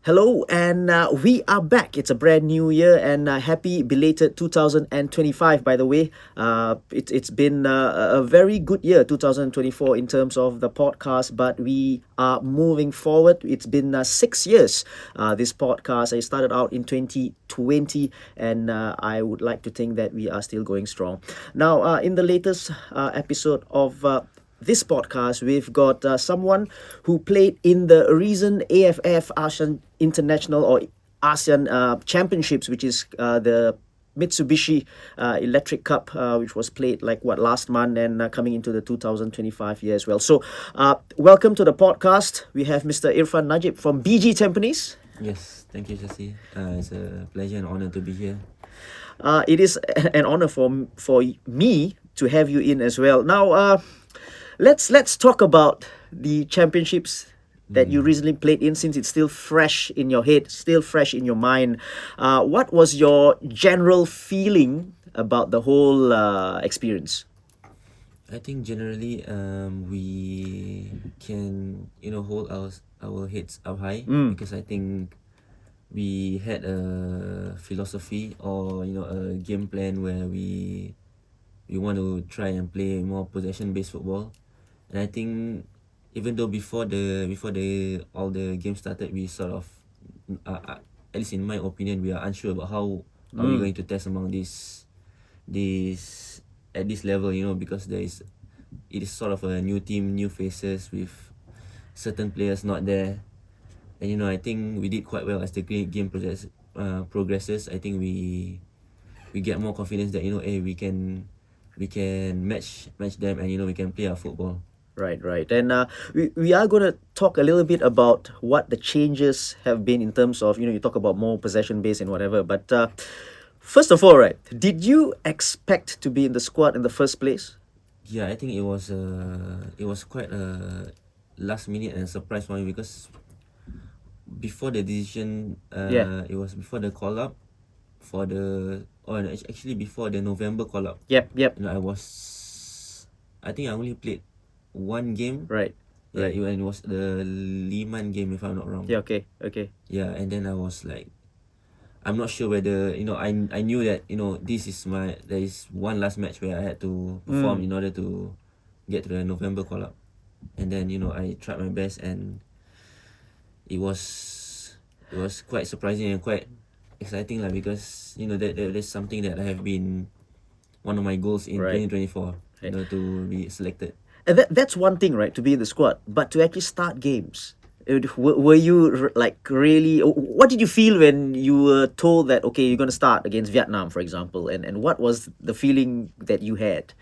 Hello, and we are back. It's a brand new year, and happy belated 2025, by the way. It's been a very good year, 2024, in terms of the podcast, but we are moving forward. It's been 6 years, this podcast. I started out in 2020, and I would like to think that we are still going strong. Now, in the latest episode of this podcast, we've got someone who played in the recent AFF ASEAN International or ASEAN Championships, which is the Mitsubishi Electric Cup, which was played last month and coming into the 2025 year as well. So, welcome to the podcast. We have Mr. Irfan Najeeb from BG Tampines. Yes, thank you, Jesse. It's a pleasure and honor to be here. It is an honor for me to have you in as well. Now, let's talk about the championships that you recently played in, since it's still fresh in your head, still fresh in your mind. What was your general feeling about the whole experience? I think generally, we can hold our heads up high because I think we had a philosophy or a game plan where we want to try and play more possession based football, and I think even though before the all the games started, we sort of at least in my opinion, we are unsure about how are we going to test among this at this level, because it is sort of a new team, new faces with certain players not there. And I think we did quite well as the game progresses. I think we get more confidence that hey, we can match them, and we can play our football. Right. And we are going to talk a little bit about what the changes have been in terms of, you talk about more possession based and whatever. But first of all, right, did you expect to be in the squad in the first place? Yeah, I think it was quite a last minute and surprise for me, because before the decision, it was before the call up for actually before the November call up. Yep. I think I only played one game. Right. Yeah, it was the Liman game, if I'm not wrong. Yeah, okay. Yeah, and then I was like, I'm not sure whether I knew that there is one last match where I had to perform in order to get to the November call up, and then I tried my best, and it was quite surprising and quite exciting because that's something that I have been one of my goals in 2024, to be selected. And that's one thing, right, to be in the squad, but to actually start games. Were you really? What did you feel when you were told that okay, you're going to start against Vietnam, for example, and what was the feeling that you had?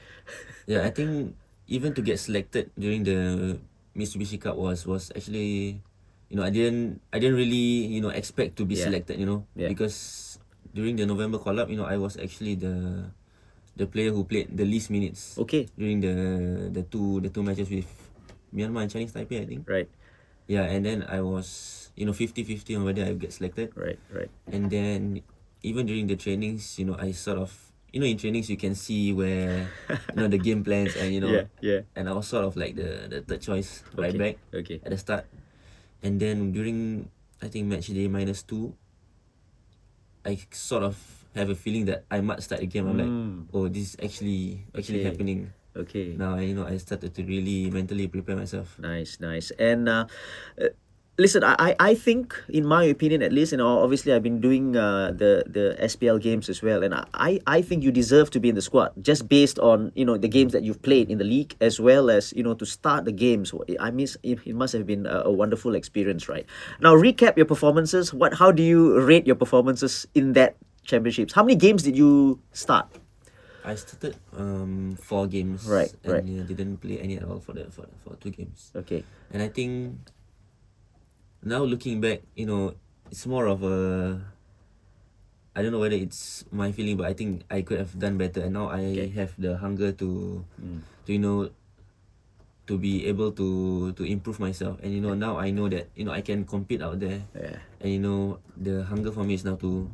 Yeah, I think even to get selected during the Mitsubishi Cup was actually, I didn't really expect to be selected, because during the November call up, I was actually the player who played the least minutes. Okay. During the two matches with Myanmar and Chinese Taipei, I think. Right. Yeah, and then I was 50-50 on whether I get selected. Right. And then even during the trainings, I sort of in trainings you can see where the game plans, and Yeah. and I was sort of like the third choice right back at the start. And then during, I think, match day -2, I sort of have a feeling that I might start the game. I'm like, oh, this is actually happening. Okay. Now I started to really mentally prepare myself. Nice. And listen, I think, in my opinion at least, obviously I've been doing the SPL games as well, and I think you deserve to be in the squad just based on the games that you've played in the league, as well as to start the games. It must have been a wonderful experience, right? Now recap your performances. How do you rate your performances in that championships? How many games did you start? I started 4 games, Right. and didn't play any at all for 2 games. Okay. And I think now looking back, it's more of a, I don't know whether it's my feeling, but I think I could have done better, and now I have the hunger to be able to improve myself, and now I know that I can compete out there. Yeah. And the hunger for me is now to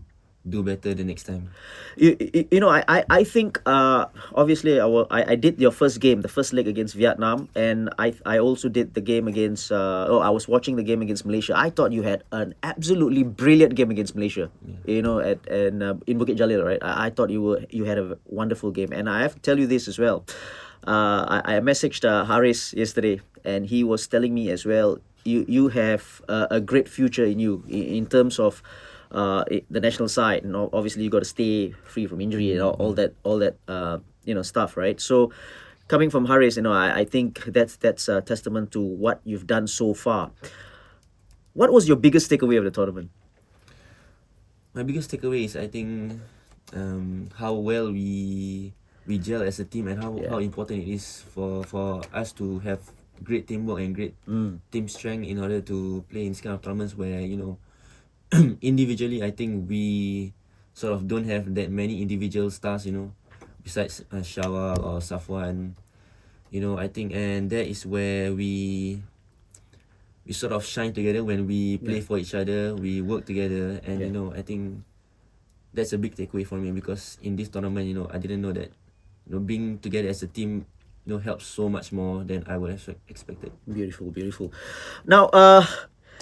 do better the next time. You know, I think obviously I did your first game, the first leg against Vietnam, and I also did the game against I was watching the game against Malaysia. I thought you had an absolutely brilliant game against Malaysia. You know, at and in Bukit Jalil, right? I thought you had a wonderful game, and I have to tell you this as well. I messaged Haris yesterday, and he was telling me as well. You have a great future in you in terms of the national side. You know, obviously you got to stay free from injury and all that you know, stuff, right? So coming from Haris, you know, I think that's a testament to what you've done so far. What was your biggest takeaway of the tournament? My biggest takeaway is I think how well we gel as a team, and how important it is for us to have great teamwork and great team strength in order to play in this kind of tournaments where, you know, individually I think we sort of don't have that many individual stars, you know, besides Shawal or Safuwan. You know, I think, and that is where we sort of shine together when we play for each other, we work together, and you know, I think that's a big takeaway for me, because in this tournament, you know, I didn't know that, you know, being together as a team, you know, helps so much more than I would have expected. Beautiful, beautiful. Now,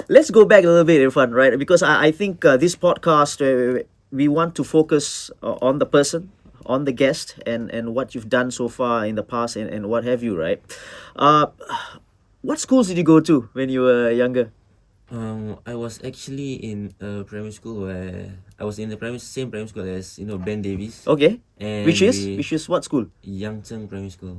let's go back a little bit, Irfan, right? Because I think this podcast, we want to focus on the person, on the guest, and what you've done so far in the past, and what have you, right? What schools did you go to when you were younger? I was actually in a primary school where I was in the same primary school as, you know, Ben Davies. Okay. And Which is what school? Yangzheng Primary School.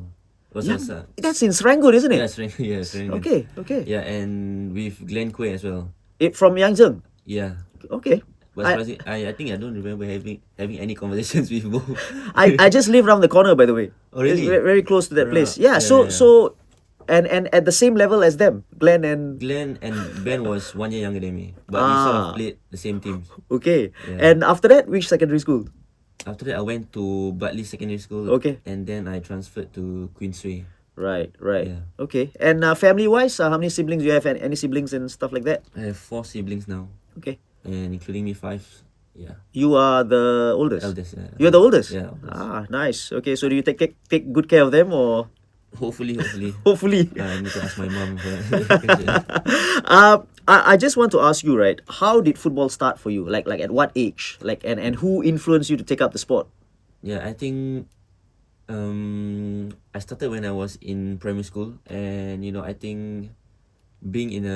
That's in Serangoon, isn't it? Yeah, Serangoon. Okay. Yeah, and with Glen Kuei as well. From Yangzheng. Yeah. Okay. But I think I don't remember having any conversations with both. I just live around the corner, by the way. Oh, really? It's very close to that place. Yeah, So and at the same level as them, Glenn and Ben was 1 year younger than me, but we sort of played the same teams. Okay. Yeah. And after that, which secondary school? After that, I went to Bartley Secondary School. Okay. And then I transferred to Queensway. Right. Yeah. Okay. And family-wise, how many siblings do you have? Any siblings and stuff like that? I have 4 siblings now, Okay. and including me 5. Yeah. You are the oldest. Eldest. Yeah. You're the oldest. Yeah. Eldest. Nice. Okay. So do you take good care of them, or? Hopefully. Hopefully. I need to ask my mom for that question. I just want to ask you, right? How did football start for you? Like at what age? Like and who influenced you to take up the sport? Yeah, I think I started when I was in primary school, and you know, I think being in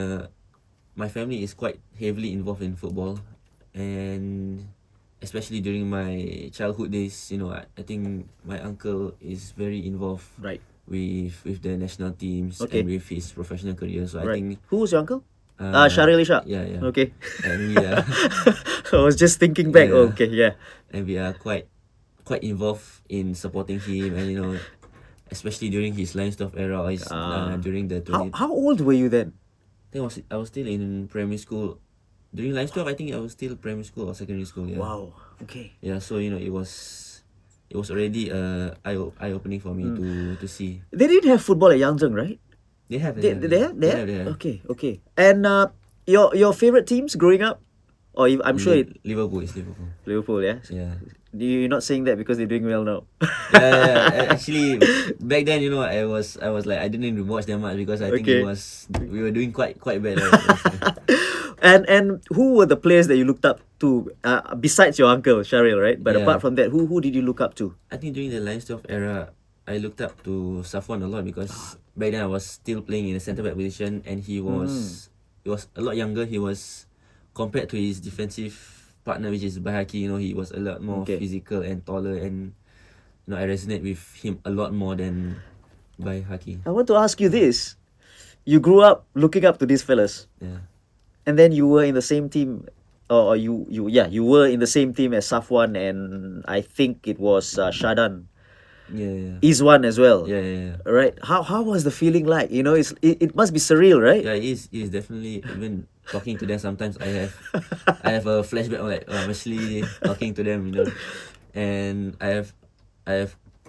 my family is quite heavily involved in football, and especially during my childhood days, you know, I think my uncle is very involved Right. with the national teams Okay. and with his professional career. So I Right. think Who was your uncle? Shahril Ishak. Yeah. Okay. And we are I was just thinking back. Yeah. Okay. Yeah. and we are quite involved in supporting him, and you know, especially during his Lionsdorf era, during the 20. How old were you then? I was still in primary school. During Lionsdorf, I think I was still primary school or secondary school. Yeah. Wow. Okay. Yeah. So you know, it was already eye opening for me to see. They didn't have football at Yangzheng, right? They have. They have? Yeah. Okay. And your favorite teams growing up? Or I'm sure Liverpool is Liverpool. Liverpool, yeah? Yeah. You're not saying that because they're doing well now. Yeah. Actually, back then, you know, I was like, I didn't even watch them much because I think Okay. we were doing quite bad. Right? And who were the players that you looked up to besides your uncle Shahril, right? But Yeah. apart from that, who did you look up to? I think during the Lionsdorf era, I looked up to Safuwan a lot because back then I was still playing in the centre back position, and he was a lot younger. He was, compared to his defensive partner, which is Bahaki, you know, he was a lot more physical and taller, and you know, I resonate with him a lot more than Bahaki. I want to ask you this. You grew up looking up to these fellas, Yeah. and then you were in the same team, or you were in the same team as Safuwan, and I think it was Shadan. Yeah. Izwan as well. Yeah. Right? How was the feeling like? You know, it must be surreal, right? Yeah, it is definitely. Even talking to them, sometimes I have a flashback of like, I'm actually talking to them, you know, and I have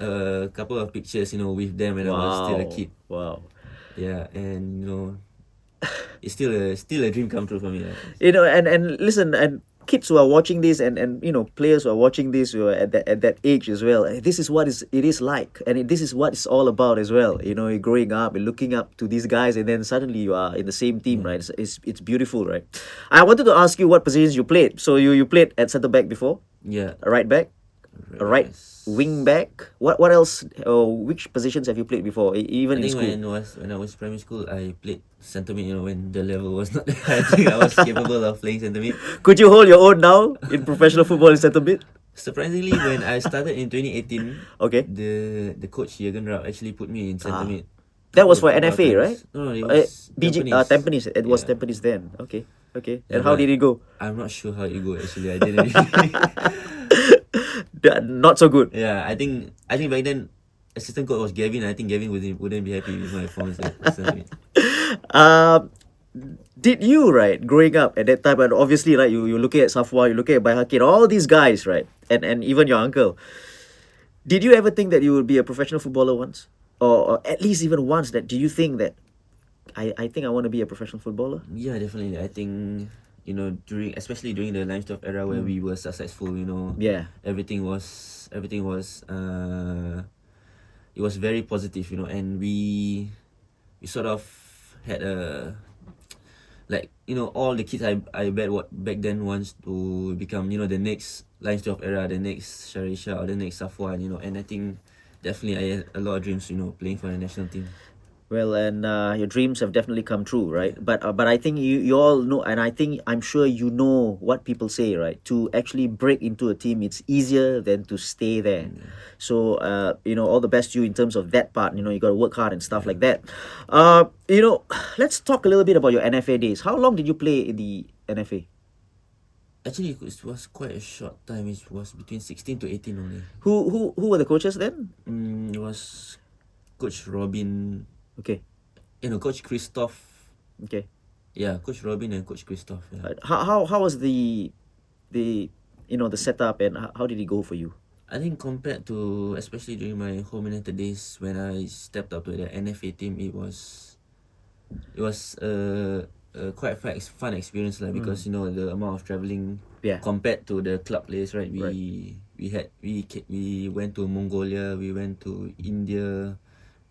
a couple of pictures, you know, with them when I was still a kid. Wow. Yeah, and you know, it's still a dream come true for me. Yeah. You know, and listen, and kids who are watching this, and players who are watching this who are at that age as well, this is what it is like, and this is what it's all about as well. You're growing up and looking up to these guys, and then suddenly you are in the same team, right? It's beautiful, right? I wanted to ask you what positions you played. So you played at centre back before, Yeah. a right back, a right wing back. What else? Which positions have you played before, even I in think school? when I was primary school, I played centre mid. When the level was not that high, I think I was capable of playing centre mid. Could you hold your own now in professional football in centre mid? Surprisingly, when I started in 2018, Okay. the coach Jürgen Rapp actually put me in centre mid. That was A for couple of NFA, right? times. No, it was BG Tampines. Tampines. It was Yeah. Tampines then. Okay, okay. Yeah, And how but did it go? I'm not sure how it go actually. I didn't really. Not so good. Yeah, I think back then assistant coach was Gavin. I think Gavin wouldn't be happy with my performance at centre mid. Um, did you, right, growing up at that time, and obviously, right, you're looking at Safuwan, you're looking at Baihaki, all these guys, right, and even your uncle. Did you ever think that you would be a professional footballer once, or at least even once? That do you think that I think I want to be a professional footballer? Yeah, definitely. I think especially during the limestone era where we were successful. Yeah. Everything was it was very positive. And we sort of had a like all the kids I bet what back then wants to become the next limestone era, the next Shahril Ishak or the next Safuwan. And I think definitely I had a lot of dreams. Playing for the national team. Well, and your dreams have definitely come true, right? But I think you all know, and I'm sure you know what people say, right? To actually break into a team, it's easier than to stay there. So all the best to you in terms of that part. You got to work hard and stuff like that. Let's talk a little bit about your NFA days. How long did you play in the NFA? Actually, it was quite a short time. It was between 16 to 18 only. Who were the coaches then? It was Coach Robin. Okay. Coach Christoph. Okay. Yeah, Coach Robin and Coach Christoph. Yeah. How was the setup, and how did it go for you? I think compared to especially during my home United days when I stepped up to the NFA team, it was quite fun experience because the amount of traveling Yeah. compared to the club players, right? Right. We went to Mongolia, we went to India.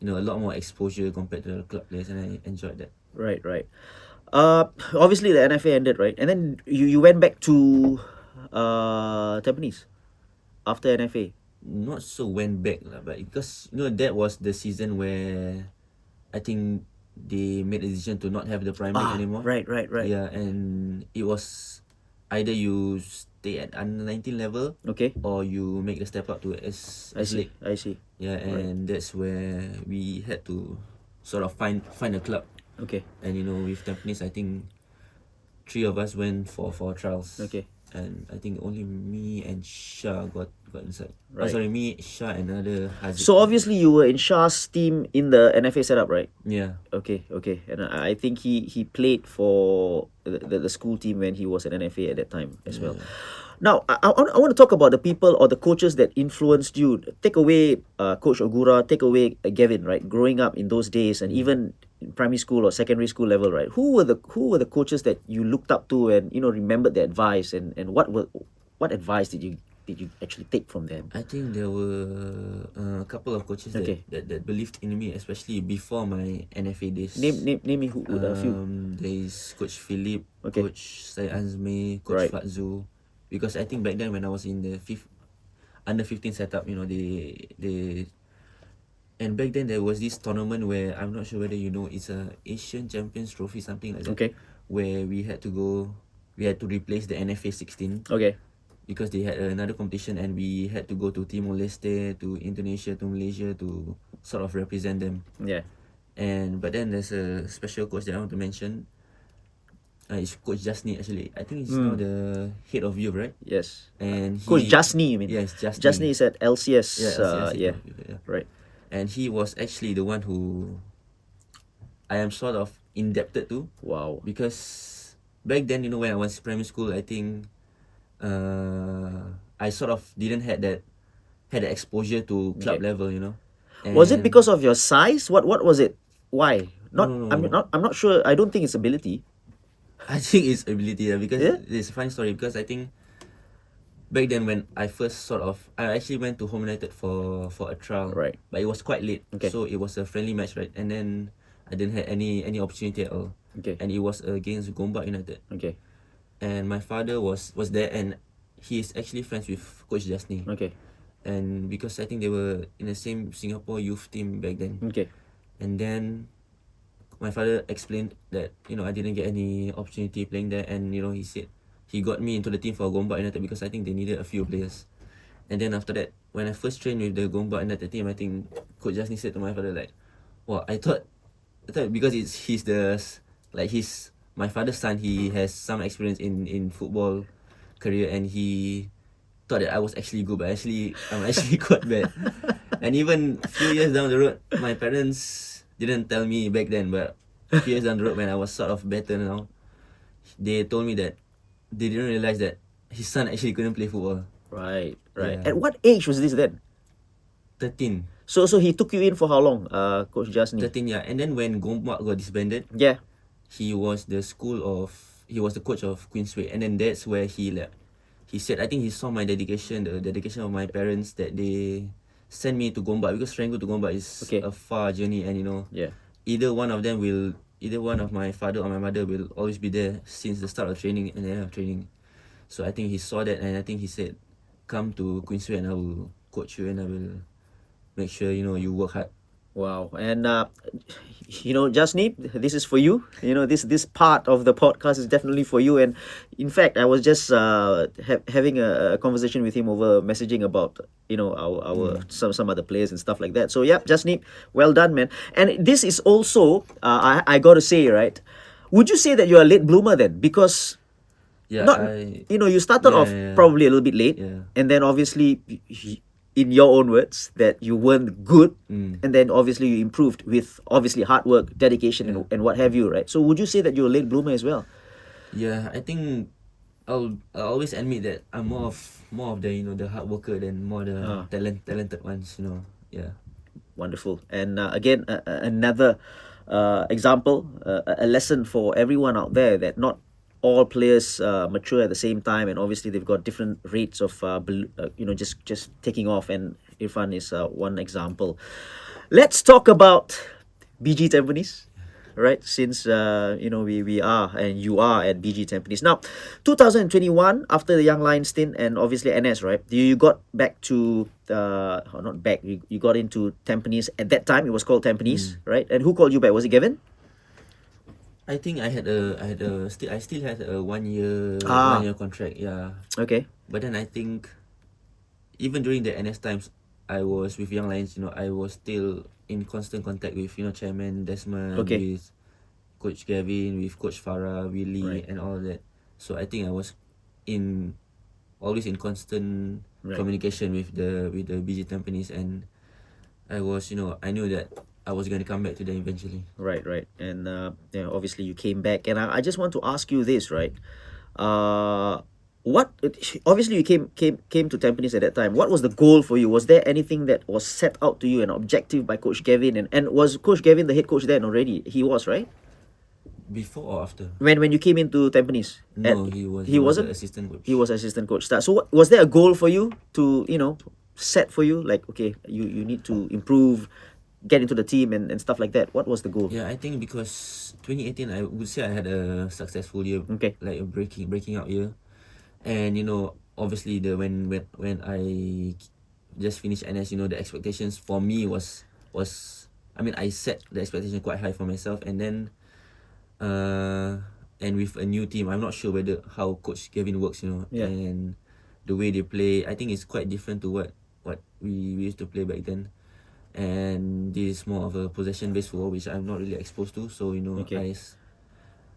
A lot more exposure compared to the club players, and I enjoyed that. Right. Obviously the NFA ended, right? And then you went back to Tampines after NFA. Not so went back lah, but because that was the season where I think they made a decision to not have the Prime League anymore. Right. Yeah, and it was either you stay at under 19 level, Okay. or you make the step up to S League. I see. Yeah, and that's where we had to sort of find a club. Okay. And with Tampines, I think 3 of us went for trials. Okay. And I think only me and Shah got inside. Right. Sorry, me, Shah, and another Haziq. So obviously you were in Shah's team in the NFA setup, right? Yeah. Okay. And I think he played for the school team when he was at NFA at that time as well. Now, I want to talk about the people or the coaches that influenced you. Take away Coach Ogura, take away Gavin, right? Growing up in those days, and even in primary school or secondary school level, right? Who were the coaches that you looked up to and remembered their advice, and what advice did you actually take from them? I think there were a couple of coaches that believed in me, especially before my NFA days. Name me who a few. There is Coach Philip, Okay. Coach Syed Azmi, Coach Right. Fatzu. Because I think back then when I was in the under 15 setup, they and back then there was this tournament where I'm not sure whether it's a Asian Champions Trophy, something like that. Okay. Where we had to replace the NFA 16 Okay. because they had another competition, and we had to go to Timor Leste, to Indonesia, to Malaysia to sort of represent them. Yeah. But then there's a special coach that I want to mention. It's Coach Jasni actually. I think he's now the head of youth, right? Yes. And Coach Jasni, you mean? Yes, Jasni. Jasni is at LCS. LCS, Yeah. yeah. Right. And he was actually the one who I am sort of indebted to. Wow. Because back then, when I was primary school, I think I sort of didn't had that exposure to club level, Was it And- because of your size? What was it? Why? Not. No. I'm not sure. I don't think it's ability. I think it's ability, because Yeah. it's a funny story, because I think back then when I first I actually went to Home United for a trial, Right. but it was quite late, Okay. so it was a friendly match, right? And then I didn't have any opportunity at all, Okay. and it was against Gombak United, Okay. and my father was there, and he is actually friends with Coach Jasni, Okay. and because I think they were in the same Singapore youth team back then, Okay. and then my father explained that I didn't get any opportunity playing there, and he said he got me into the team for Gombak United because I think they needed a few players. And then after that, when I first trained with the Gombak United team, I think Coach Jasni said to my father like, "Well, I thought because he's my father's son, he has some experience in football career, and he thought that I was actually good, but actually I'm actually quite bad." And even few years down the road, my parents didn't tell me back then, but few years down the road when I was sort of better now, they told me that they didn't realize that his son actually couldn't play football. Right. Right. Yeah, At what age was this then? 13. So he took you in for how long, Coach Jasni? 13, yeah. And then when Gombak got disbanded, Yeah. he was he was the coach of Queensway, and then that's where he left. He said, I think he saw my dedication, the dedication of my parents, that they sent me to Gombak, because Serangoon to Gombak is Okay. a far journey, and Yeah. either one of my father or my mother will always be there since the start of training and the end of training. So I think he saw that, and I think he said, come to Queensway and I will coach you, and I will make sure you work hard. Wow. And Jasneep, this is for you. This part of the podcast is definitely for you. And in fact, I was just having a conversation with him over messaging about our some other players and stuff like that. So yeah, Jasneep, well done, man. And this is also I got to say, right? Would you say that you're a late bloomer then? Because Yeah, not you started yeah, off yeah, probably a little bit late, yeah. and then obviously in your own words that you weren't good, and then obviously you improved with obviously hard work, dedication, and what have you, right? So would you say that you're a late bloomer as well? Yeah, I think I'll always admit that I'm more of the the hard worker than more the talented ones. Yeah. Wonderful. And again, another example, a lesson for everyone out there that not all players mature at the same time, and obviously they've got different rates of just taking off. And Irfan is one example. Let's talk about BG Tampines, right? Since we are and you are at BG Tampines now. 2021, after the Young Lions stint and obviously NS, right? You got back to or not back. You got into Tampines at that time. It was called Tampines, right? And who called you back? Was it Gavin? I think I still had a 1 year Ah, 1 year contract. Yeah. okay, But then I think even during the NS times, I was with Young Lions. I was still in constant contact with Chairman Desmond, okay, with Coach Gavin, with Coach Farah, Willie, right, and all that. So I think I was in always in constant right. communication with the BG Tampines, and I knew that I was going to come back to them eventually. Right, right. And obviously you came back. And I just want to ask you this, right? Uh, what obviously you came to Tampines at that time. What was the goal for you? Was there anything that was set out to you, an objective by Coach Gavin? And was Coach Gavin the head coach then already? He was, right? Before or after? When you came into Tampines? No, he was He the wasn't? assistant coach. He was assistant coach. So was there a goal for you to, set for you? Like, okay, you need to improve, get into the team and stuff like that. What was the goal? Yeah, I think because 2018, I would say I had a successful year, Okay. like a breaking out year, and obviously when I just finished NS, the expectations for me was I mean, I set the expectation quite high for myself, and then and with a new team, I'm not sure whether how Coach Gavin works, Yeah. and the way they play, I think it's quite different to what we used to play back then. And this is more of a possession-based football, which I'm not really exposed to. So Okay.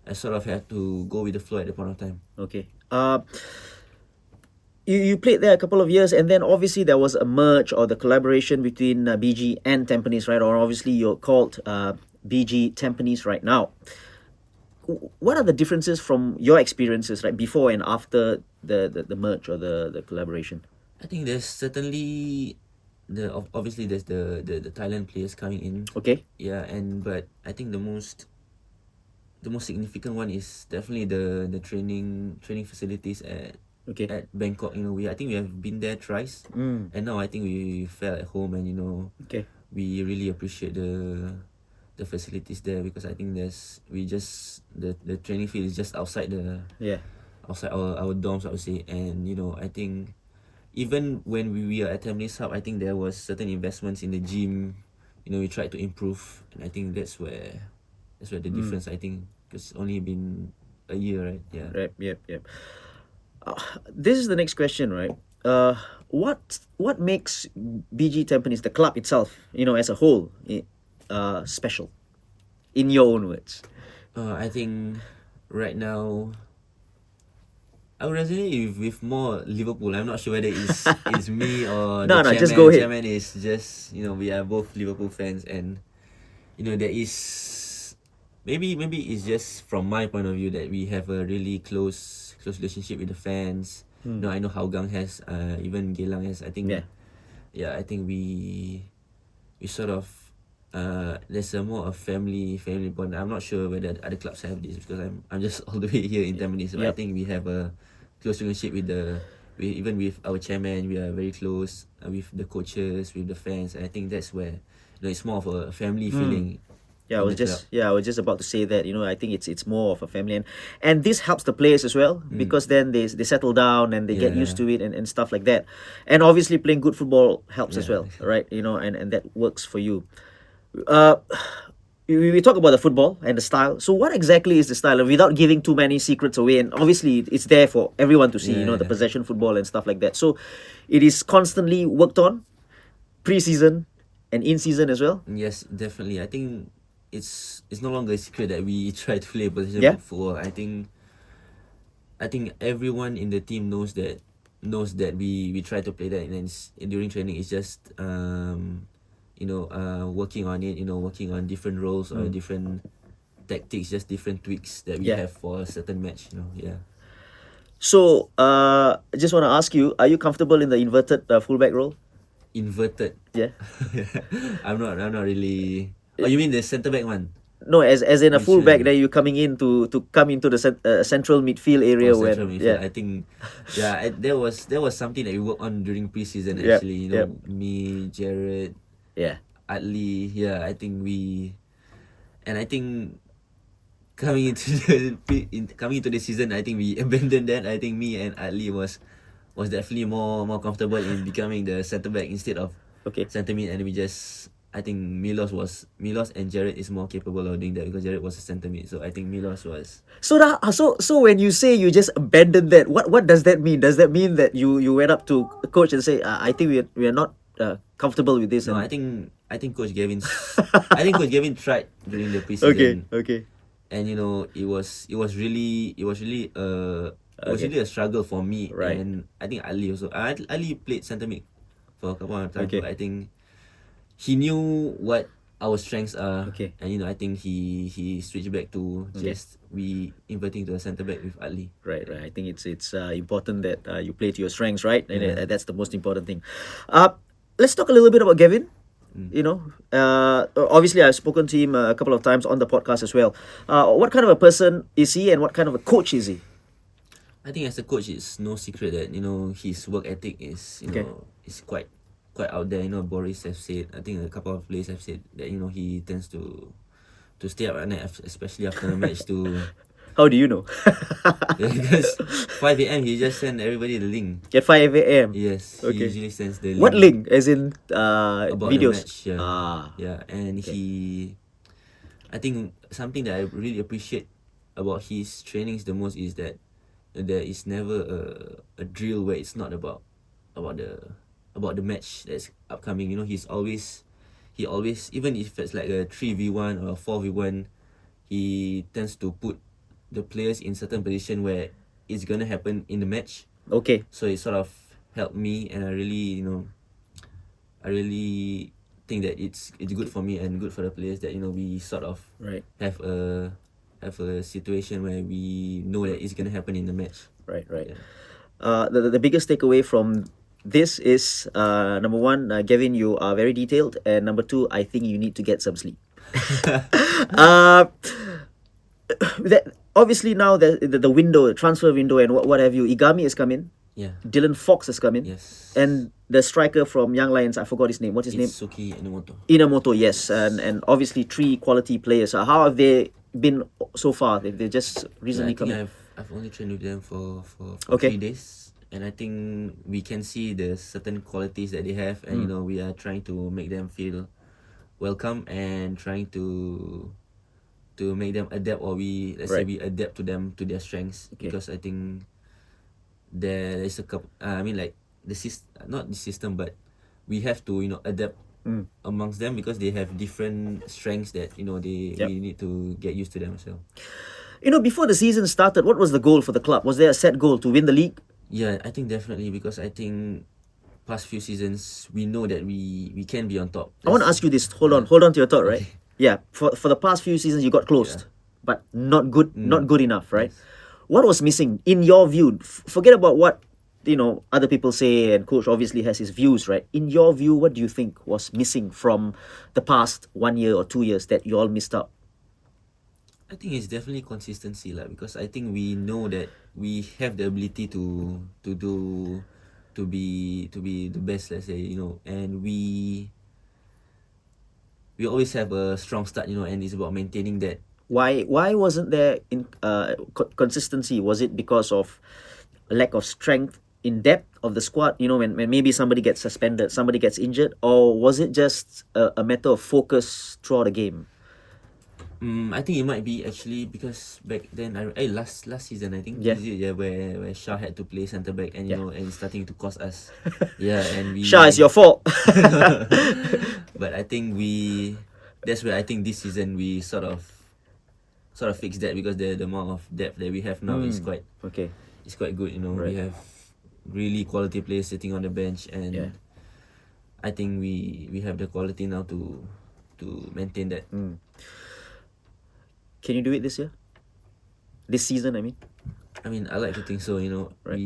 I sort of had to go with the flow at the point of time. Okay. You played there a couple of years, and then obviously there was a merge or the collaboration between BG and Tampines, right? Or obviously you're called BG Tampines right now. What are the differences from your experiences, right, before and after the merge or the collaboration? I think there's certainly obviously there's the Thailand players coming in. Okay. Yeah, but I think the the most significant one is definitely the training facilities Okay. at Bangkok. You know, I think we have been there thrice, and now I think we felt at home, and you know, Okay. we really appreciate the facilities there, because I think the training field is just outside Yeah. outside our dorms, I would say. And you know, I think even when we are at Tampines Hub, I think there was certain investments in the gym. You know, we tried to improve, and I think that's where the difference, I think, because it's only been a year, right? Yeah. Right. Yep. Yep. This is the next question, right? What makes BG Tampines, the club itself, as a whole, special, in your own words? I think right now I would resonate with more Liverpool. I'm not sure whether it's me or the No, no, just chairman. go ahead. Chairman is just, you know, we are both Liverpool fans, and you know, there is maybe it's just from my point of view that we have a really close relationship with the fans. You know, I know Hougang has, even Geylang has. I think, Yeah. yeah, I think we sort of, there's a more a family bond. I'm not sure whether other clubs have this, because I'm just all the way here in Tampines. But I Yep. think we have a close relationship even with our chairman. We are very close, with the coaches, with the fans, and I think that's where, you know, it's more of a family feeling. Yeah, I in was the club. just about to say that. I think it's more of a family, and this helps the players as well, because then they settle down and they get used Yeah. to it, and stuff like that. And obviously playing good football helps as Yeah. well, right? And that works for you. Uh we talk about the football and the style. So what exactly is the style? And without giving too many secrets away, and obviously it's there for everyone to see, the Yeah. possession football and stuff like that. So it is constantly worked on pre-season and in season as well. Yes, definitely. I think it's no longer a secret that we try to play position Yeah. football. I think everyone in the team knows that we try to play that, and then during training it's just, working on it, working on different roles or different tactics, just different tweaks that we Yeah. have for a certain match. Yeah. So, I just want to ask you: are you comfortable in the inverted fullback role? Inverted. Yeah. I'm not really. Oh, you mean the centre back one? No, as in a Which fullback, one? that you coming in to come into the central midfield Oh, area central when, midfield. yeah. I think, yeah, there was something that we worked on during preseason. Yep. Actually, Yep. me, Jared, Yeah. Adli. Yeah, I think coming into coming into the season, I think we abandoned that. I think me and Adli was definitely more comfortable in becoming the centre back instead of Okay. centre mid, and I think Milos and Jared is more capable of doing that, because Jared was a centre mid. So I think Milos was. So when you say you just abandoned that, what does that mean? Does that mean that you went up to a coach and say, I think we are not comfortable with this? No, And I think I think Coach Gavin tried during the okay, preseason, okay, and you know, it was Okay. really a struggle for me, Right. and I think Ali also. Ali played centre mid for a couple of times, Okay. but I think he knew what our strengths are, Okay. and you know, I think he switched back to just we inverting to a centre back with Ali. Right. I think it's important that you play to your strengths, right? And Yeah. that's the most important thing. Let's talk a little bit about Gavin. Obviously I've spoken to him a couple of times on the podcast as well. What kind of a person is he, and what kind of a coach is he? I think as a coach, it's no secret that, you know, his work ethic is, Okay. is quite out there. You know, Boris have said, I think a couple of players have said that, you know, he tends to stay up at night, especially after a match, to How do you know? because 5 a.m. he just send everybody the link. At 5 a.m. Yes, he Okay. usually sends the What link? As in about the videos? match. Yeah, yeah, and I think something that I really appreciate about his trainings the most is that there is never a drill where it's not about the match that's upcoming. You know, he always, even if it's like a 3v1 or a 4v1, he tends to put the players in certain position where it's gonna happen in the match. Okay. So it sort of helped me, and I really, I really think that it's good for me and good for the players that, you know, we sort of Right. have a situation where we know that it's gonna happen in the match. Right. Yeah. The biggest takeaway from this is, number one, Gavin, you are very detailed, and number two, I think you need to get some sleep. uh, that obviously now the window, the transfer window, and what have you. Igami has come in. Yeah. Dylan Fox has come in. Yes. And the striker from Young Lions, I forgot his name. What's his name? It's Suki Enomoto. Inamoto, yes. And obviously 3 quality players. How have they been so far? They just Yeah, I recently come think in. I've only trained with them for Okay. 3 days, and I think we can see the certain qualities that they have, and you know we are trying to make them feel welcome and trying to make them adapt, or let's say Right. we adapt to them to their strengths, Okay. because I think there is a couple. I mean, like not the system, but we have to adapt amongst them, because they have different strengths that Yep. we need to get used to them as well. Before the season started, what was the goal for the club? Was there a set goal to win the league? Yeah, I think definitely, because I think past few seasons we know that we can be on top. I want to ask you this. Hold on to your thought, right? Okay. Yeah, for the past few seasons you got close, but not good enough, right? Yes. What was missing in your view? Forget about what other people say, and coach obviously has his views, right? In your view, what do you think was missing from the past 1 year or 2 years that you all missed out? I think it's definitely consistency lah, because I think we know that we have the ability to be the best, let's say, and we always have a strong start, and it's about maintaining that. Why wasn't there consistency? Was it because of lack of strength in depth of the squad? When maybe somebody gets suspended, somebody gets injured, or was it just a matter of focus throughout the game? I think it might be actually, because back then last season, I think, Yeah. is it, where Shah had to play centre back, and Yeah. and starting to cost us. Yeah, and we Shah, it's your fault. But I think that's where I think this season we sort of fix that, because the amount of depth that we have now is quite Okay. it's quite good. Right. We have really quality players sitting on the bench, and Yeah. I think we have the quality now to maintain that. Can you do it this year? This season, I mean. I mean, I like to think so. Right.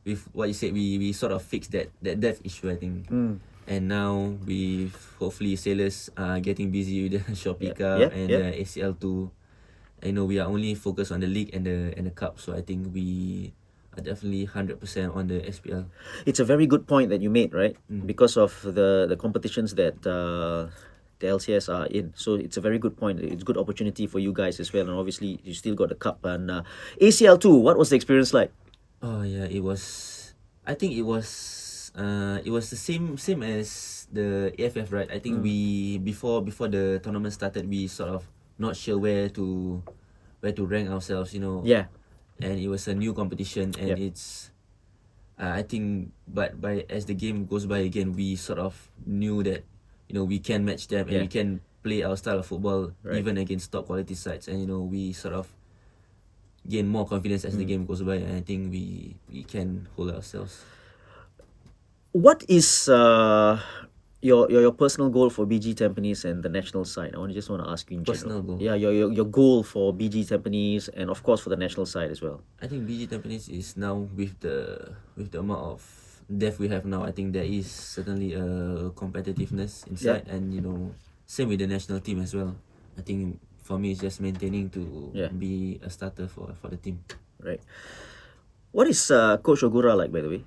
With what you said, we sort of fixed that depth issue, I think. And now with hopefully Sailors getting busy with the Shopee Cup and the ACL2, we are only focused on the league and the cup. So I think we are definitely 100% on the SPL. It's a very good point that you made, right? Because of the competitions that the LCS are in. So it's a very good point. It's a good opportunity for you guys as well. And obviously, you still got the cup. And ACL2, what was the experience like? Oh yeah, it was. I think it was the same as the AFF, right? I think we before the tournament started, we sort of not sure where to rank ourselves, Yeah. And it was a new competition, and Yep. it's I think, but as the game goes by again, we sort of knew that we can match them, and we can play our style of football even against top quality sides, and we sort of gain more confidence as the game goes by, and I think we can hold ourselves. What is your personal goal for BG Tampines and the national side? I just want to ask you in Personal general. goal? Yeah, your goal for BG Tampines and of course for the national side as well. I think BG Tampines is now, with the amount of depth we have now, I think there is certainly a competitiveness inside, and same with the national team as well. I think for me it's just maintaining to be a starter for the team. Right. What is Coach Ogura like, by the way?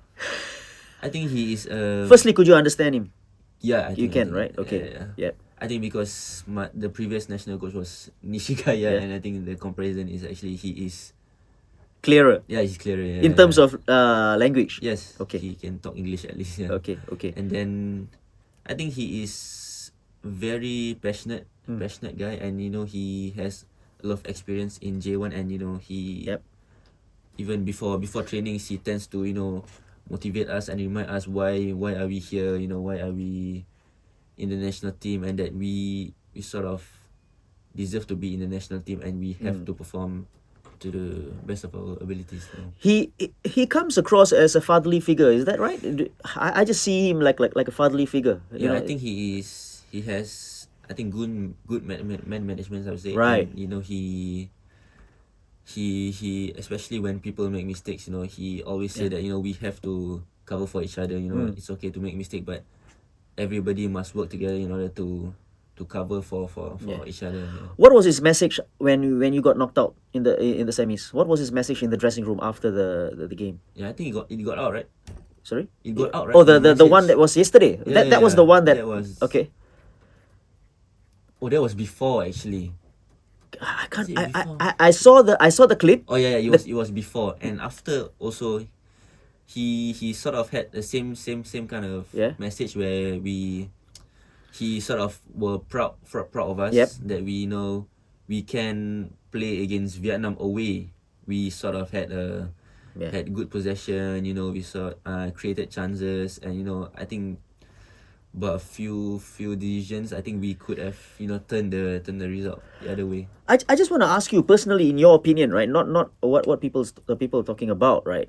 I think he is. Firstly, could you understand him? Yeah, You can, I think, right? Okay. Yeah. I think because the previous national coach was Nishikaya, and I think the comparison is actually he is Clearer Yeah, he's clearer. Yeah, in terms of language. yes, Okay. he can talk English at least. Yeah. Okay. And then I think he is very passionate guy, and he has a lot of experience in J1, and he Yep. even before trainings he tends to motivate us and remind us why are we here, why are we in the national team, and that we sort of deserve to be in the national team, and we have to perform to the best of our abilities. He comes across as a fatherly figure. Is that right? I just see him like a fatherly figure. Yeah, I think he has, I think, good man management, I would say. Right. And, he especially when people make mistakes, he always say that we have to cover for each other. It's okay to make mistake, but everybody must work together in order to cover for each other. Yeah. What was his message when you got knocked out in the semis? What was his message in the dressing room after the game? Yeah, I think it got out, right? Sorry? It got out, right? Oh, the one message. that was yesterday. Yeah, That was the one that was. okay. Oh, that was before actually. I Was can't. it before? I saw the clip. Oh yeah, it was before, and after also, he sort of had the same kind of Yeah. message where he sort of were proud of us Yep. that we know we can play against Vietnam away. We sort of had Yeah. had good possession. You know, we created chances, and I think. But a few decisions, I think we could have turned the result the other way. I just want to ask you personally, in your opinion, right? Not what the people are talking about, right?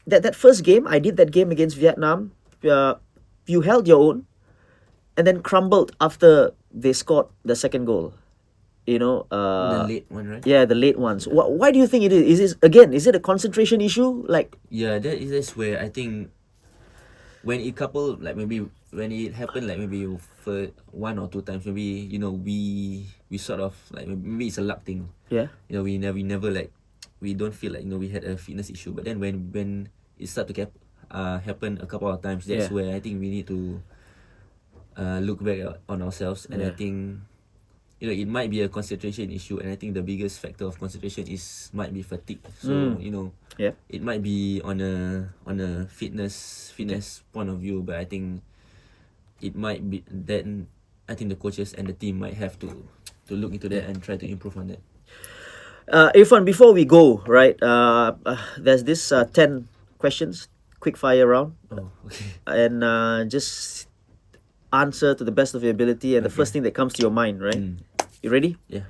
That first game, I did that game against Vietnam. You held your own, and then crumbled after they scored the second goal. The late one, right? Yeah, the late ones. Why do you think it is? Is it a concentration issue? Like, Yeah, that's where I think when it coupled, like maybe when it happened, like maybe for 1 or 2 times, maybe we sort of like maybe it's a luck thing. yeah, We never like we don't feel like we had a fitness issue. But then when it start to happen a couple of times, that's Yeah. where I think we need to look back on ourselves, and I Yeah. think it might be a concentration issue, and I think the biggest factor of concentration might be fatigue. So yeah. it might be on a fitness point of view, but I think it might be then I think the coaches and the team might have to look into that and try to improve on that. Irfan, before we go, right? There's this 10 questions, quick fire round, Oh, okay. and just answer to the best of your ability, and the first thing that comes to your mind, right? You ready? Yeah.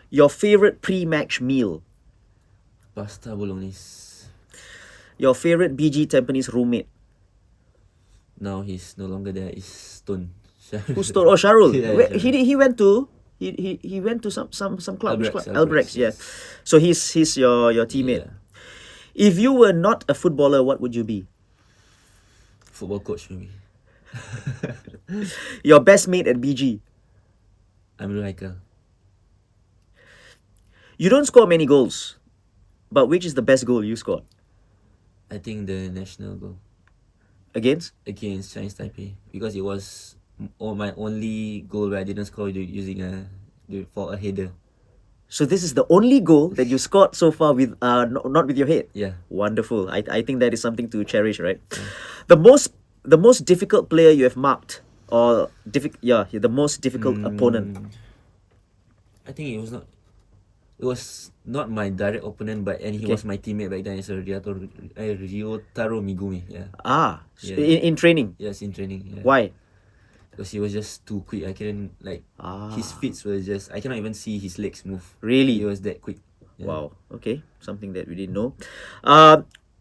Your favorite pre-match meal. Pasta bolognese. Your favorite BG Tampines roommate. Now he's no longer there. Is Stone. Who's told? Oh, Shahril. Yeah, Where- Shahril. he went to he went to some club. Which Albrecht, club? Albrecht, yeah. yes. So he's your teammate. Yeah. If you were not a footballer, what would you be? Football coach maybe. Your best mate at BG. I'm Michael. You don't score many goals, but which is the best goal you scored? I think the national goal Against? against Chinese Taipei, because it was my only goal where I didn't score using for a header. So this is the only goal that you scored so far with not with your head. Yeah. Wonderful. I think that is something to cherish, right? The most difficult player you have marked, or the most difficult opponent. I think it was not my direct opponent, but he Okay. was my teammate back then. It's Ryotaro Migumi. Yeah. Yeah. In training. Yes, in training. Yeah. Why? Because he was just too quick. I couldn't his feet were just I cannot even see his legs move. Really? He was that quick. Yeah. Wow. Okay, something that we didn't know.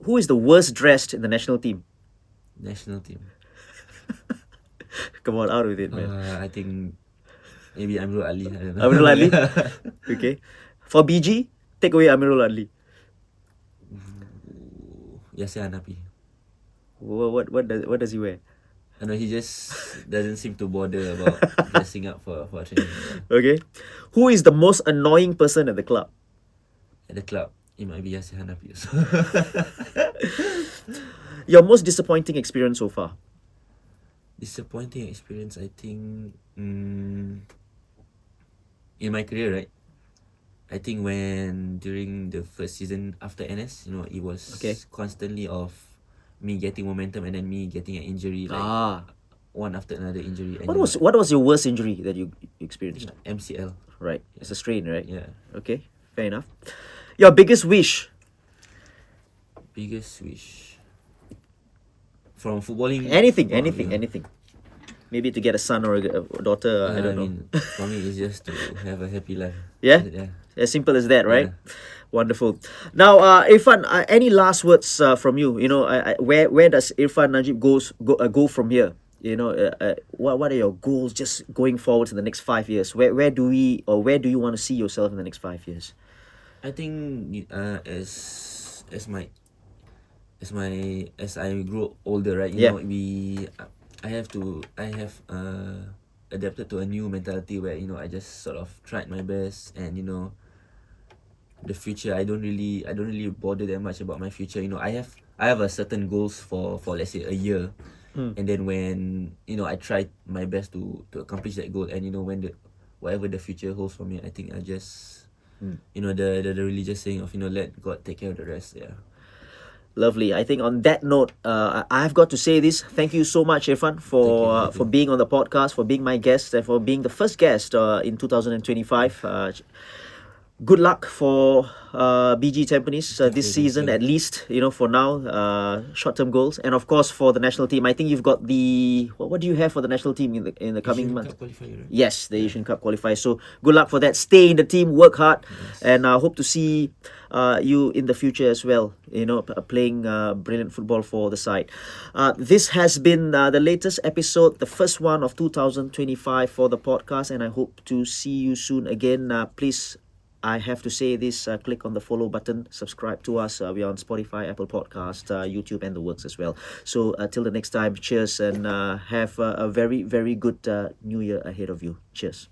Who is the worst dressed in the national team? National team. Come on, out with it, man. I think maybe Amrul Ali. I don't know. Amirul Ali. Okay. For BG, take away Amirul Ali. Yasser Hanapi. What does he wear? I know he just doesn't seem to bother about dressing up for training. Yeah. Okay. Who is the most annoying person at the club? At the club, it might be Yasser Hanapi also. Your most disappointing experience so far? Disappointing experience, I think, in my career, right? I think when during the first season after NS, it was Okay. constantly of me getting momentum and then me getting an injury, one after another injury. And What was your worst injury that you experienced? MCL? Right. It's a strain, right? Yeah. Okay. Fair enough. Your biggest wish? Biggest wish from footballing? Anything. Oh, yeah. Maybe to get a son or a daughter. I don't know. mean, for me, it's just to have a happy life. Yeah? Yeah. As simple as that, right? Yeah. Wonderful. Now, Irfan, any last words from you? Where does Irfan Najeeb go from here? What are your goals just going forward to the next 5 years? Where do you want to see yourself in the next 5 years? I think as I grow older, right? Yeah. I have adapted to a new mentality where, you know, I just sort of tried my best, and, you know, the future, I don't really bother that much about my future. You know, I have a certain goals for let's say a year. And then when, you know, I tried my best to accomplish that goal, and, you know, when the whatever the future holds for me, I think I just, you know, the religious saying of, you know, let God take care of the rest. Yeah. Lovely. I think on that note, I've got to say this. Thank you so much, Irfan, Thank you, for Gavin. being on the podcast, for being my guest, and for being the first guest in 2025. Good luck for BG Tampines Thank this you, thank season, you. at least, you know, for now. Short-term goals, and of course for the national team. I think you've got the what do you have for the national team in the coming Asian month? Cup qualifier, right? Yes, the Yeah. Asian Cup qualifier. So good luck for that. Stay in the team, work hard, Yes. and I hope to see you in the future as well. You know, playing brilliant football for the side. This has been the latest episode, the first one of 2025 for the podcast, and I hope to see you soon again. Please, I have to say this, click on the follow button, subscribe to us. We are on Spotify, Apple Podcast, YouTube, and the works as well. So till the next time, cheers, and have a very, very good new year ahead of you. Cheers.